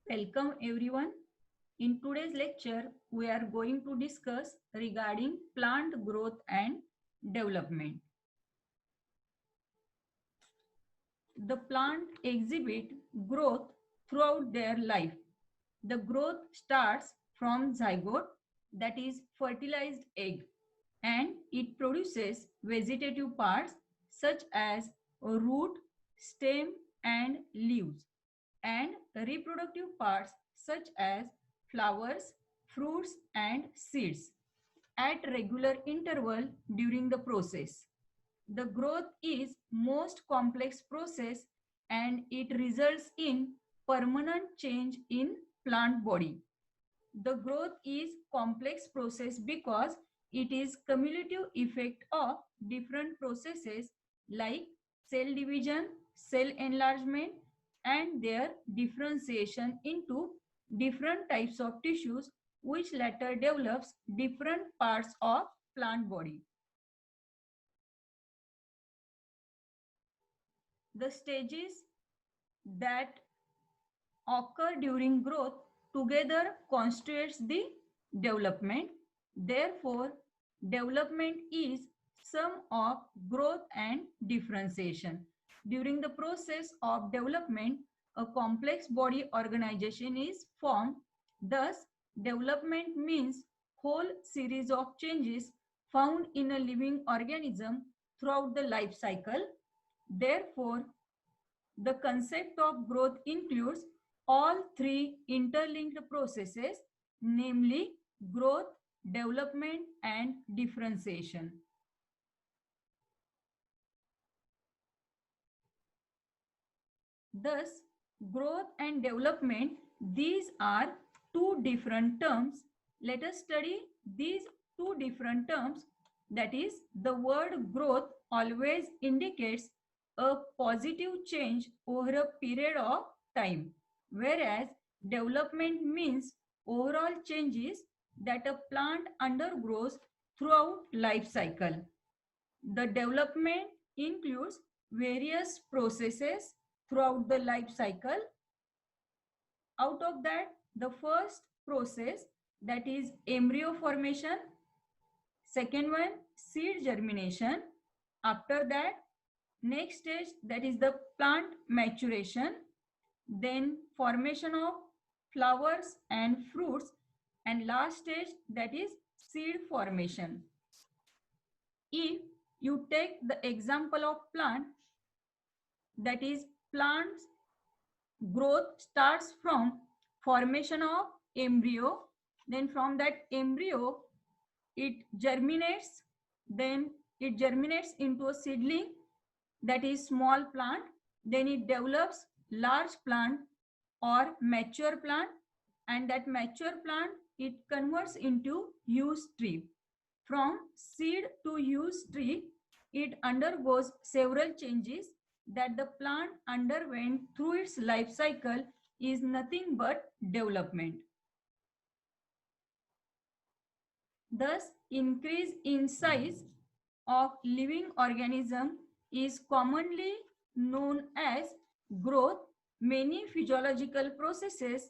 Welcome everyone. In today's lecture, we are going to discuss regarding plant growth and development. The plant exhibit growth throughout their life. The growth starts from zygote, that is fertilized egg, and it produces vegetative parts such as root, stem and leaves, and reproductive parts such as flowers, fruits and seeds at regular interval during the process. The growth is most complex process and it results in permanent change in plant body. The growth is complex process because it is cumulative effect of different processes like cell division, cell enlargement and their differentiation into different types of tissues which later develops different parts of plant body. The stages that occur during growth together constitutes the development. Therefore, development is sum of growth and differentiation. During the process of development, a complex body organization is formed. Thus, development means whole series of changes found in a living organism throughout the life cycle. Therefore, the concept of growth includes all three interlinked processes, namely growth, development, and differentiation. Thus, growth and development, these are two different terms. Let us study these two different terms. That is, the word growth always indicates a positive change over a period of time, whereas development means overall changes that a plant undergoes throughout life cycle. The development includes various processes throughout the life cycle. Out of that, the first process, that is embryo formation. Second one, seed germination. After that, next stage, that is the plant maturation. Then formation of flowers and fruits. And last stage, that is seed formation. If you take the example of plant, that is plants growth starts from formation of embryo, then from that embryo it germinates, then it germinates into a seedling, that is small plant, then it develops large plant or mature plant, and that mature plant it converts into huge tree. From seed to huge tree, it undergoes several changes that the plant underwent through its life cycle is nothing but development. Thus, increase in size of living organism is commonly known as growth. Many physiological processes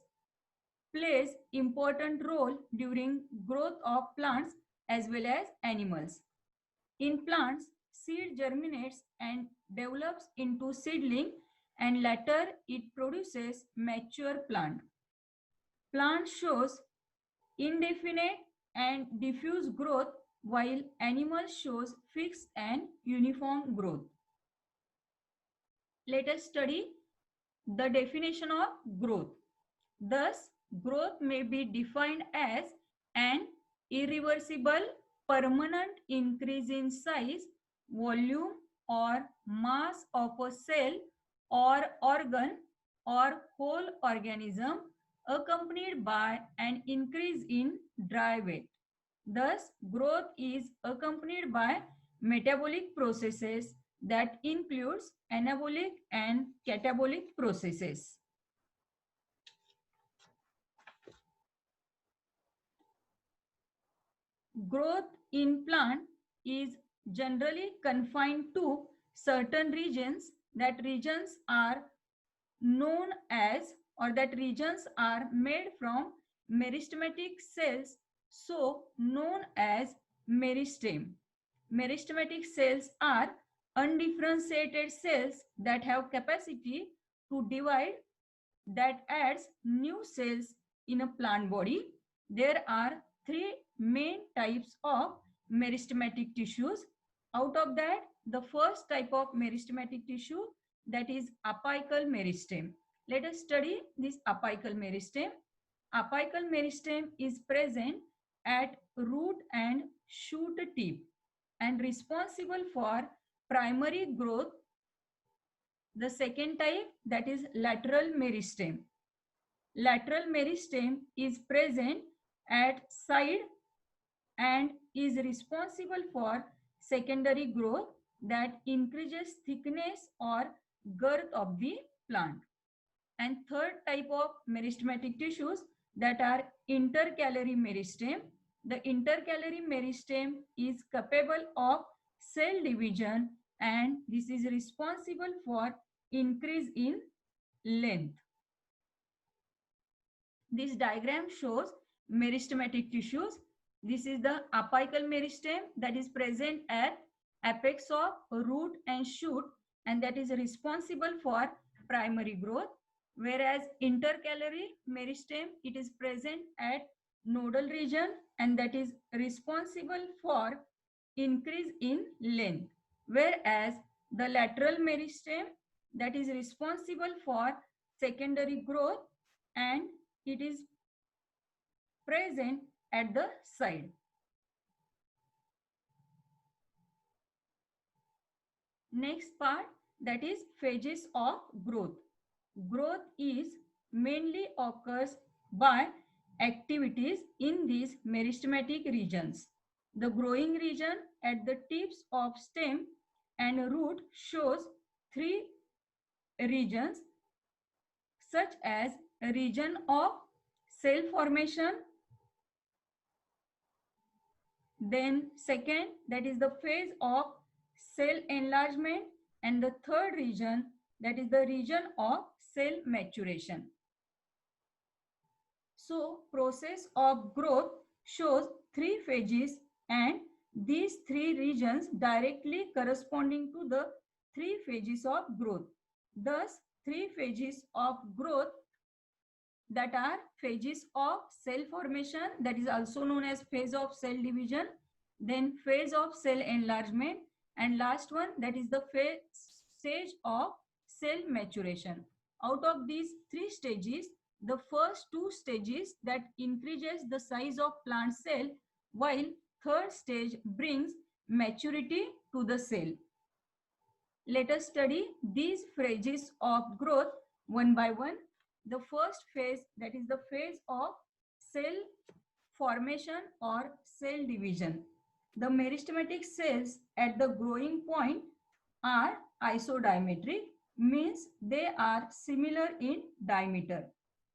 plays important role during growth of plants as well as animals. In plants, seed germinates and develops into seedling and later it produces mature plant. Plant shows indefinite and diffuse growth while animal shows fixed and uniform growth. Let us study the definition of growth. Thus, growth may be defined as an irreversible, permanent increase in size, volume, or mass of a cell or organ or whole organism accompanied by an increase in dry weight. Thus, growth is accompanied by metabolic processes that includes anabolic and catabolic processes. Growth in plant is generally confined to certain regions. That regions are known as or that regions are made from meristematic cells, so known as meristem. Meristematic cells are undifferentiated cells that have capacity to divide, that adds new cells in a plant body. There are three main types of meristematic tissues. Out of that, the first type of meristematic tissue, that is apical meristem. Let us study this apical meristem. Apical meristem is present at root and shoot tip and responsible for primary growth. The second type, that is lateral meristem. Lateral meristem is present at side and is responsible for secondary growth that increases thickness or girth of the plant. And third type of meristematic tissues, that are intercalary meristem. The intercalary meristem is capable of cell division and this is responsible for increase in length. This diagram shows meristematic tissues. This is the apical meristem that is present at apex of root and shoot and that is responsible for primary growth. Whereas intercalary meristem, it is present at nodal region and that is responsible for increase in length. Whereas the lateral meristem, that is responsible for secondary growth and it is present at the side. Next part, that is phases of growth. Growth is mainly occurs by activities in these meristematic regions. The growing region at the tips of stem and root shows three regions, such as a region of cell formation, then second, that is the phase of cell enlargement, and the third region, that is the region of cell maturation. So process of growth shows three phases and these three regions directly corresponding to the three phases of growth. Thus, three phases of growth, that are phases of cell formation, that is also known as phase of cell division, then phase of cell enlargement, and last one, that is the stage of cell maturation. Out of these three stages, the first two stages that increases the size of plant cell, while third stage brings maturity to the cell. Let us study these phases of growth one by one. The first phase, that is the phase of cell formation or cell division. The meristematic cells at the growing point are isodiametric, means they are similar in diameter.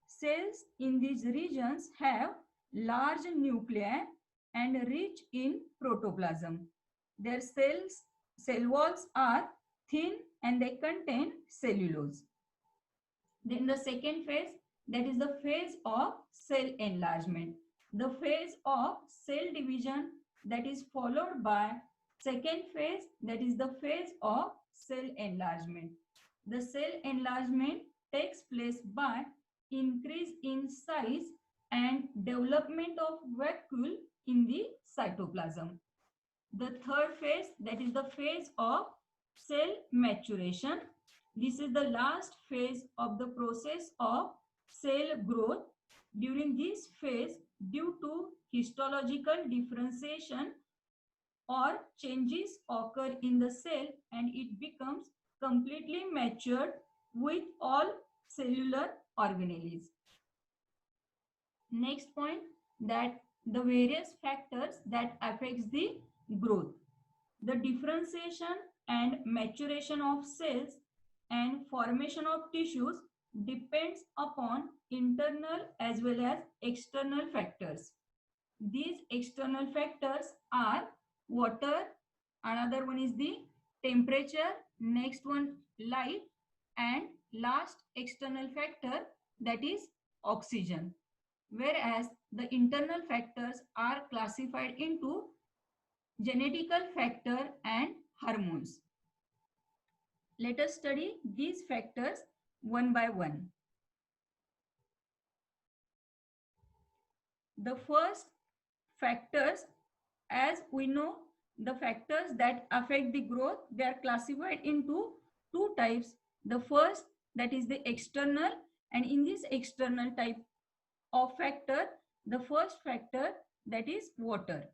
Cells in these regions have large nuclei and rich in protoplasm. Their cell walls are thin and they contain cellulose. Then the second phase, that is the phase of cell enlargement. The phase of cell division, that is followed by second phase, that is the phase of cell enlargement. The cell enlargement takes place by increase in size and development of vacuole in the cytoplasm. The third phase, that is the phase of cell maturation. This is the last phase of the process of cell growth. During this phase, due to histological differentiation or changes occur in the cell and it becomes completely matured with all cellular organelles. Next point, that the various factors that affects the growth. The differentiation and maturation of cells and formation of tissues depends upon internal as well as external factors. These external factors are water, another one is the temperature, next one light, and last external factor, that is oxygen, whereas the internal factors are classified into genetical factor and hormones. Let us study these factors one by one. The first factors, as we know, the factors that affect the growth, they are classified into two types. The first, that is the external, and in this external type of factor, the first factor, that is water.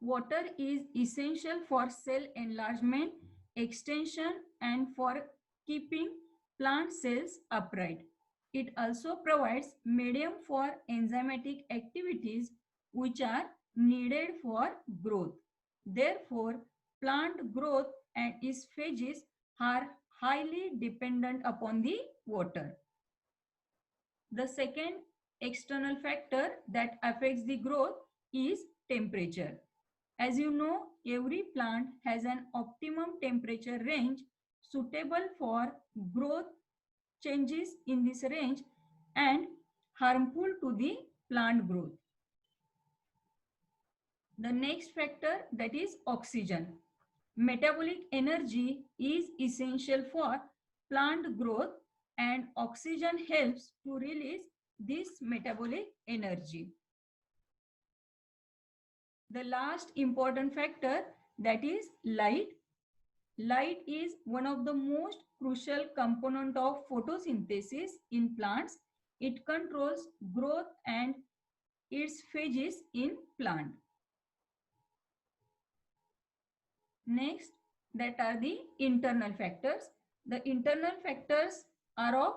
Water is essential for cell enlargement, extension, and for keeping plant cells upright. It also provides medium for enzymatic activities which are needed for growth. Therefore, plant growth and its phases are highly dependent upon the water. The second external factor that affects the growth is temperature. As you know, every plant has an optimum temperature range suitable for growth. Changes in this range and harmful to the plant growth. The next factor, that is oxygen. Metabolic energy is essential for plant growth, and oxygen helps to release this metabolic energy. The last important factor, that is light. Light is one of the most crucial component of photosynthesis in plants. It controls growth and its phases in plant. Next, that are the internal factors. The internal factors are of,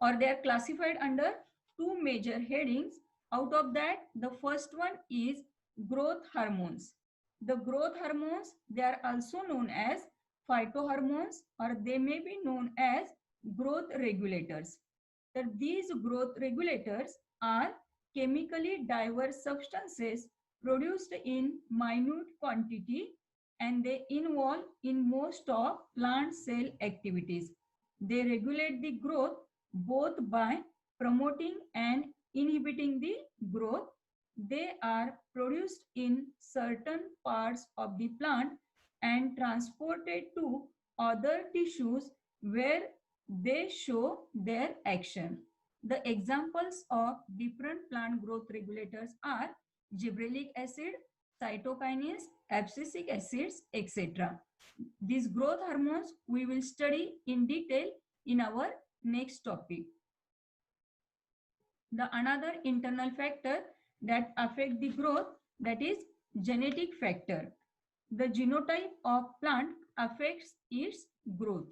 or they are classified under two major headings. Out of that, the first one is growth hormones. The growth hormones, they are also known as phytohormones, or they may be known as growth regulators. That these growth regulators are chemically diverse substances produced in minute quantity, and they involve in most of plant cell activities. They regulate the growth both by promoting and inhibiting the growth. They are produced in certain parts of the plant and transported to other tissues where they show their action. The examples of different plant growth regulators are gibberellic acid, cytokinins, abscisic acids, etc. These growth hormones we will study in detail in our next topic. The another internal factor that affect the growth, that is genetic factor. The genotype of plant affects its growth.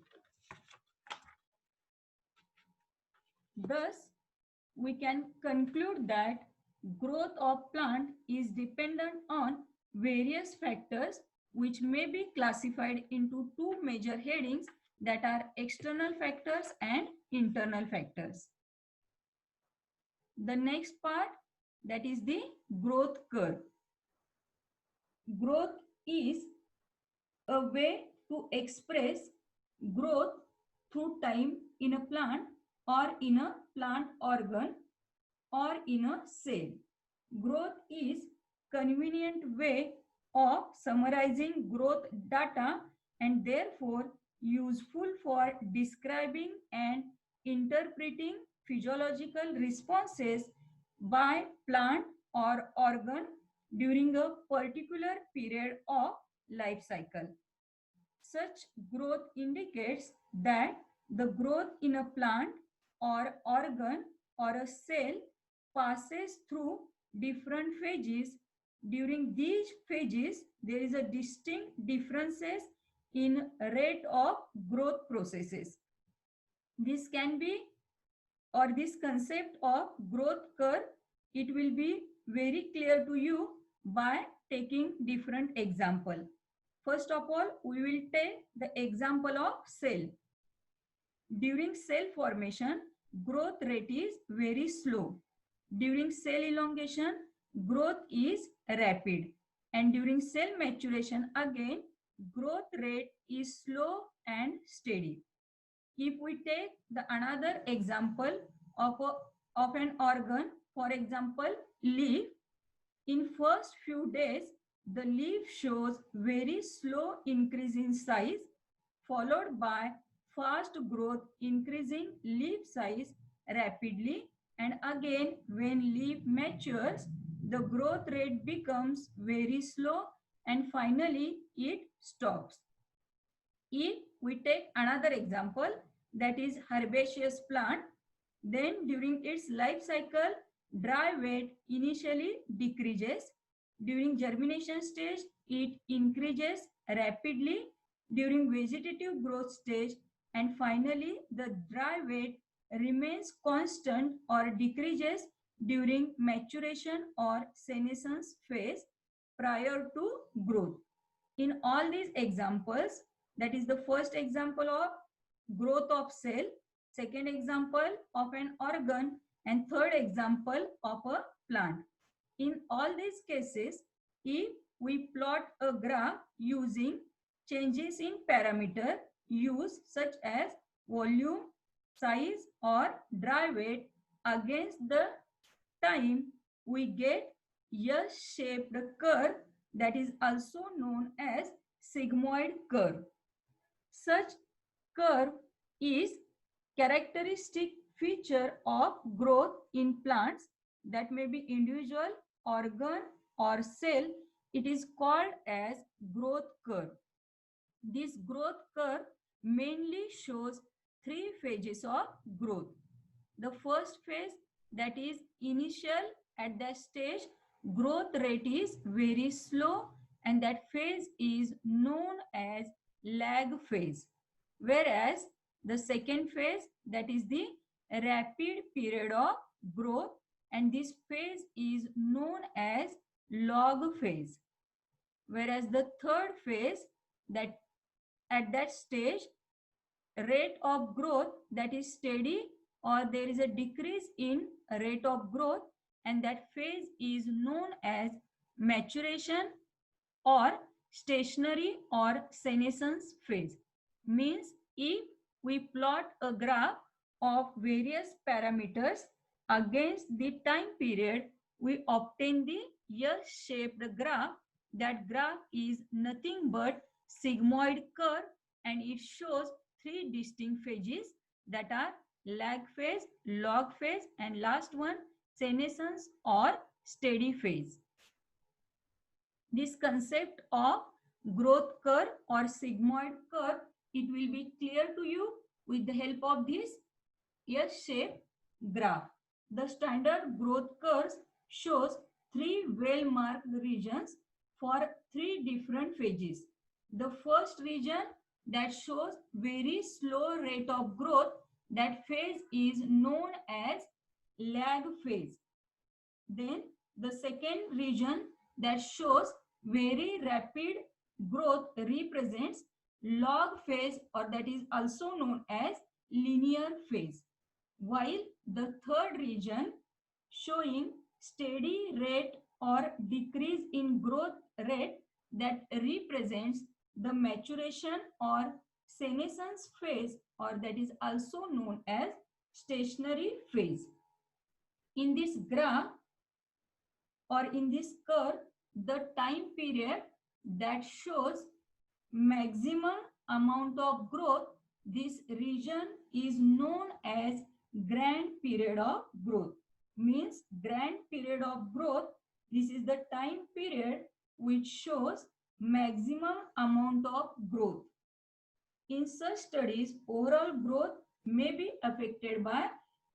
Thus, we can conclude that growth of plant is dependent on various factors which may be classified into two major headings, that are external factors and internal factors. The next part, that is the growth curve. Growth is a way to express growth through time in a plant or in a plant organ or in a cell. Growth is convenient way of summarizing growth data and therefore useful for describing and interpreting physiological responses by plant or organ during a particular period of life cycle. Such growth indicates that the growth in a plant or organ or a cell passes through different phases. During these phases, there is a distinct differences in rate of growth processes. This can be, or this concept of growth curve, it will be very clear to you by taking different example. First of all, we will take the example of cell. During cell formation, growth rate is very slow. During cell elongation, growth is rapid. And during cell maturation, again, growth rate is slow and steady. If we take the another example of an organ, for example, leaf, in first few days, the leaf shows very slow increase in size, followed by fast growth, increasing leaf size rapidly. And again, when leaf matures, the growth rate becomes very slow and finally it stops. If we take another example, that is herbaceous plant, then during its life cycle, dry weight initially decreases. During germination stage, it increases rapidly during vegetative growth stage, and finally the dry weight remains constant or decreases during maturation or senescence phase prior to growth. In all these examples, that is the first example of growth of cell, second example of an organ, and third example of a plant. In all these cases, if we plot a graph using changes in parameter used such as volume, size or dry weight against the time, we get S-shaped curve that is also known as sigmoid curve. Such curve is characteristic feature of growth in plants that may be individual, organ or cell. It is called as growth curve. This growth curve mainly shows three phases of growth. The first phase, that is initial, at that stage growth rate is very slow and that phase is known as lag phase. Whereas the second phase, that is the rapid period of growth, and this phase is known as log phase. Whereas the third phase, that at that stage rate of growth that is steady or there is a decrease in rate of growth, and that phase is known as maturation or stationary or senescence phase. Means if we plot a graph of various parameters against the time period, we obtain the S-shaped graph. That graph is nothing but sigmoid curve, and it shows three distinct phases, that are lag phase, log phase, and last one senescence or steady phase. This concept of growth curve or sigmoid curve, it will be clear to you with the help of this S-shaped graph. The standard growth curves shows three well-marked regions for three different phases. The first region that shows very slow rate of growth, that phase is known as lag phase. Then the second region that shows very rapid growth represents log phase, or that is also known as linear phase. While the third region showing steady rate or decrease in growth rate, that represents the maturation or senescence phase, or that is also known as stationary phase. In this graph or in this curve, the time period that shows maximum amount of growth, this region is known as grand period of growth. Means grand period of growth, this is the time period which shows maximum amount of growth. In such studies, overall growth may be affected by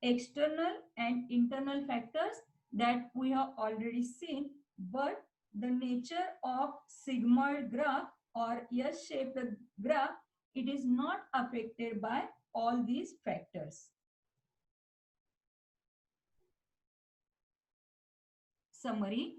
external and internal factors that we have already seen, but the nature of sigmoid graph or S-shaped graph, it is not affected by all these factors. Summary.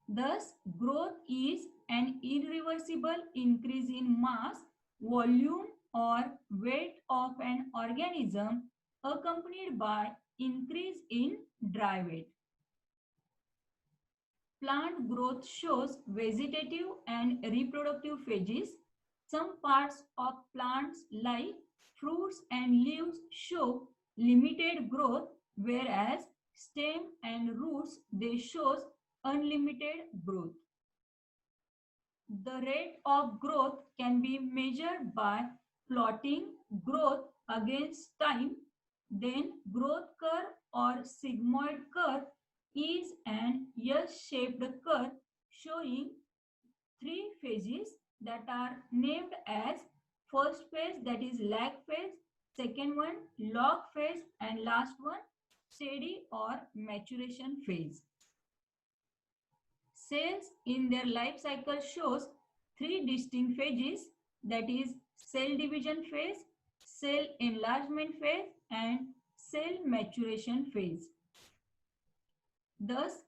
Thus, growth is an irreversible increase in mass, volume, or weight of an organism accompanied by increase in dry weight. Plant growth shows vegetative and reproductive phases. Some parts of plants like fruits and leaves show limited growth, whereas stem and roots they shows unlimited growth. The rate of growth can be measured by plotting growth against time. Then growth curve or sigmoid curve is an S-shaped curve showing three phases that are named as first phase, that is lag phase, second one log phase, and last one steady or maturation phase. Cells in their life cycle shows three distinct phases, that is cell division phase, cell enlargement phase, and cell maturation phase. Thus,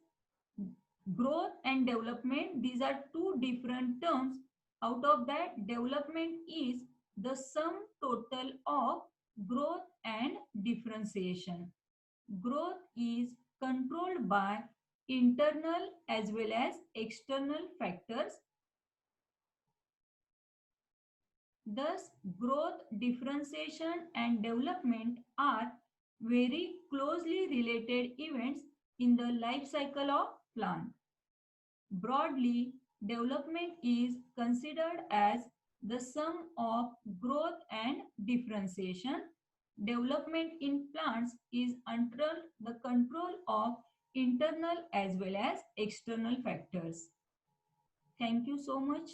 growth and development, these are two different terms. Out of that, development is the sum total of growth and differentiation. Growth is controlled by internal as well as external factors. Thus, growth, differentiation, and development are very closely related events in the life cycle of plant. Broadly, development is considered as the sum of growth and differentiation. Development in plants is under the control of internal as well as external factors. Thank you so much.